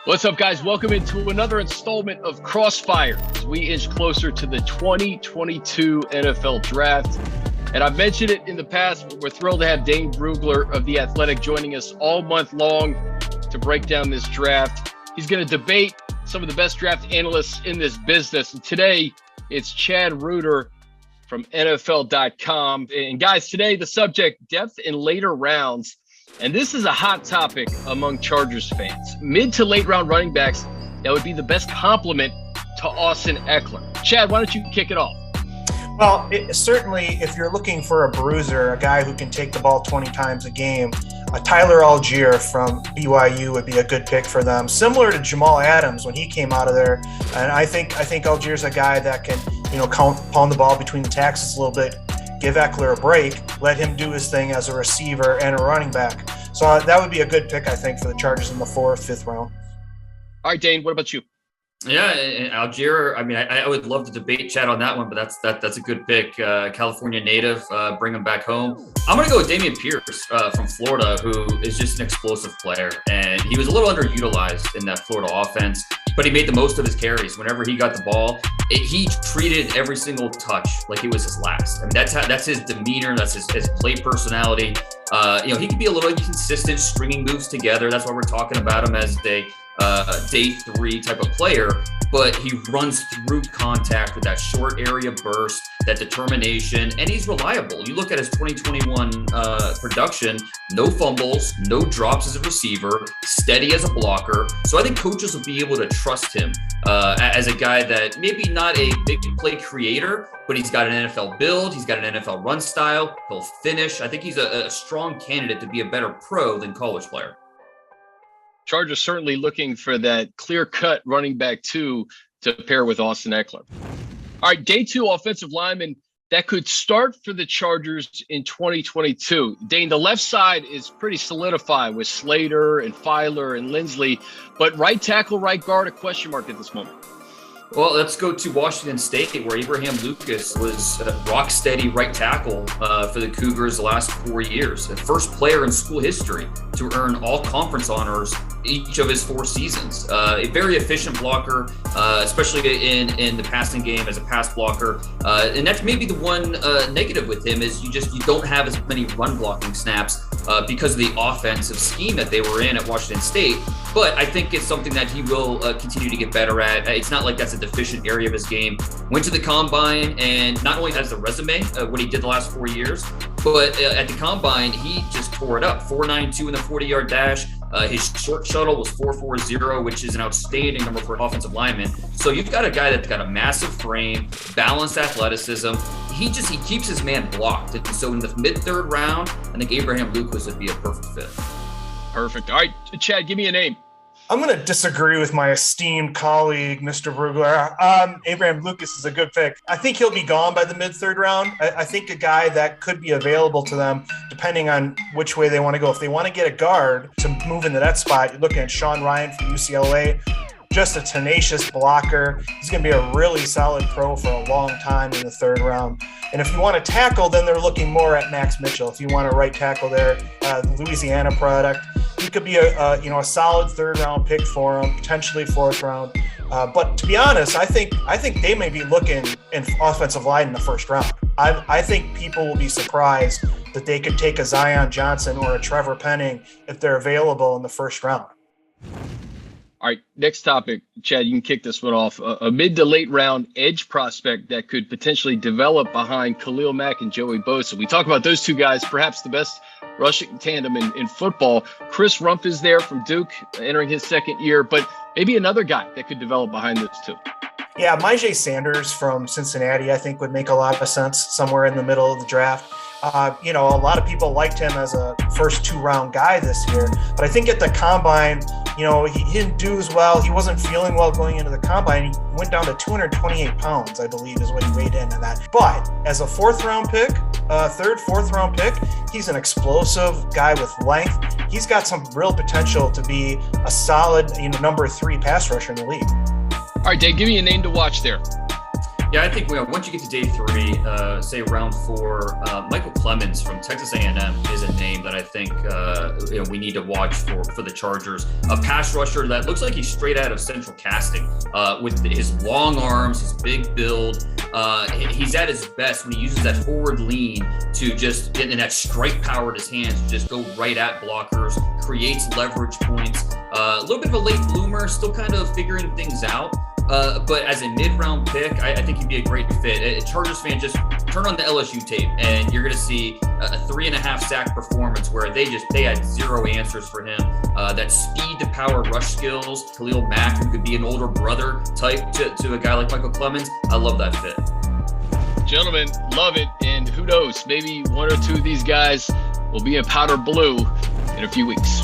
What's up, guys? Welcome into another installment of CrossFire as we inch closer to the 2022 NFL Draft. And I've mentioned it in the past, but we're thrilled to have Dane Brugler of The Athletic joining us all month long to break down this draft. He's going to debate some of the best draft analysts in this business. And today, it's Chad Reuter from NFL.com. And guys, today the subject, depth in later rounds. And this is a hot topic among Chargers fans. Mid to late round running backs that would be the best complement to Austin Ekeler. Chad, why don't you kick it off? Well, certainly if you're looking for a bruiser, a guy who can take the ball 20 times a game, Tyler Allgeier from BYU would be a good pick for them. Similar to Jamal Adams when he came out of there. And I think Allgeier's a guy that can, pound the ball between the tackles a little bit, give Ekeler a break, let him do his thing as a receiver and a running back. So that would be a good pick, I think, for the Chargers in the 4th, 5th round. All right, Dane, what about you? Yeah, and Allgeier, I would love to debate Chad on that one, but that's a good pick. California native, bring him back home. I'm going to go with Dameon Pierce from Florida, who is just an explosive player. And he was a little underutilized in that Florida offense, but he made the most of his carries. Whenever he got the ball, he treated every single touch like it was his last. I mean, that's his demeanor. That's his play personality. He can be a little inconsistent, stringing moves together. That's why we're talking about him as a day 3 type of player, but he runs through contact with that short area burst, that determination, and he's reliable. You look at his 2021 production, no fumbles, no drops as a receiver, steady as a blocker. So I think coaches will be able to trust him as a guy that maybe not a big play creator, but he's got an NFL build, he's got an NFL run style, he'll finish. I think he's a strong candidate to be a better pro than college player. Chargers certainly looking for that clear-cut running back 2 to pair with Austin Ekeler. All right, day 2 offensive lineman that could start for the Chargers in 2022. Dane, the left side is pretty solidified with Slater and Filer and Lindsley, but right tackle, right guard, a question mark at this moment. Well, let's go to Washington State, where Abraham Lucas was a rock-steady right tackle for the Cougars the last 4 years. The first player in school history to earn all conference honors each of his 4 seasons. A very efficient blocker, especially in the passing game as a pass blocker. And that's maybe the one negative with him is you don't have as many run blocking snaps because of the offensive scheme that they were in at Washington State. But I think it's something that he will continue to get better at. It's not like that's a deficient area of his game. Went to the combine and not only has the resume, what he did the last 4 years, but at the combine, he just tore it up. 4.92 in the 40-yard dash. His short shuttle was 4.40, which is an outstanding number for an offensive lineman. So you've got a guy that's got a massive frame, balanced athleticism. He keeps his man blocked. And so in the mid-3rd round, I think Abraham Lucas would be a perfect fit. Perfect. All right, Chad, give me a name. I'm going to disagree with my esteemed colleague, Mr. Brugler. Abraham Lucas is a good pick. I think he'll be gone by the mid-3rd round. I think a guy that could be available to them, depending on which way they want to go. If they want to get a guard to move into that spot, you're looking at Sean Rhyan from UCLA. Just a tenacious blocker. He's going to be a really solid pro for a long time in the 3rd round. And if you want to tackle, then they're looking more at Max Mitchell. If you want a right tackle there, Louisiana product, he could be a solid 3rd round pick for him, potentially 4th round. But to be honest, I think they may be looking in offensive line in the 1st round. I think people will be surprised that they could take a Zion Johnson or a Trevor Penning if they're available in the 1st round. All right, next topic. Chad, you can kick this one off. A mid to late round edge prospect that could potentially develop behind Khalil Mack and Joey Bosa. We talk about those 2 guys, perhaps the best rushing tandem in football. Chris Rumph is there from Duke, entering his 2nd year, but maybe another guy that could develop behind those 2. Yeah, MYJAI Sanders from Cincinnati, I think, would make a lot of sense somewhere in the middle of the draft. A lot of people liked him as a first 2-round guy this year, but I think at the combine, he didn't do as well. He wasn't feeling well going into the combine. He went down to 228 pounds, I believe, is what he weighed in at that. But as a 4th round pick, 3rd, 4th round pick, he's an explosive guy with length. He's got some real potential to be a solid, number 3 pass rusher in the league. All right, Dave, give me a name to watch there. Yeah, I think once you get to day 3, say round 4, Michael CLEMONS from Texas A&M is a name that I think we need to watch for the Chargers. A pass rusher that looks like he's straight out of Central Casting with his long arms, his big build. He's at his best when he uses that forward lean to just get in that strike power in his hands, to just go right at blockers, creates leverage points. A little bit of a late bloomer, still kind of figuring things out. But as a mid-round pick, I think he'd be a great fit. Chargers fan, just turn on the LSU tape, and you're going to see a 3.5 sack performance where they had 0 answers for him. That speed to power rush skills, Khalil Mack, who could be an older brother type to a guy like Michael CLEMONS. I love that fit. Gentlemen, love it. And who knows, maybe 1 or 2 of these guys will be in powder blue in a few weeks.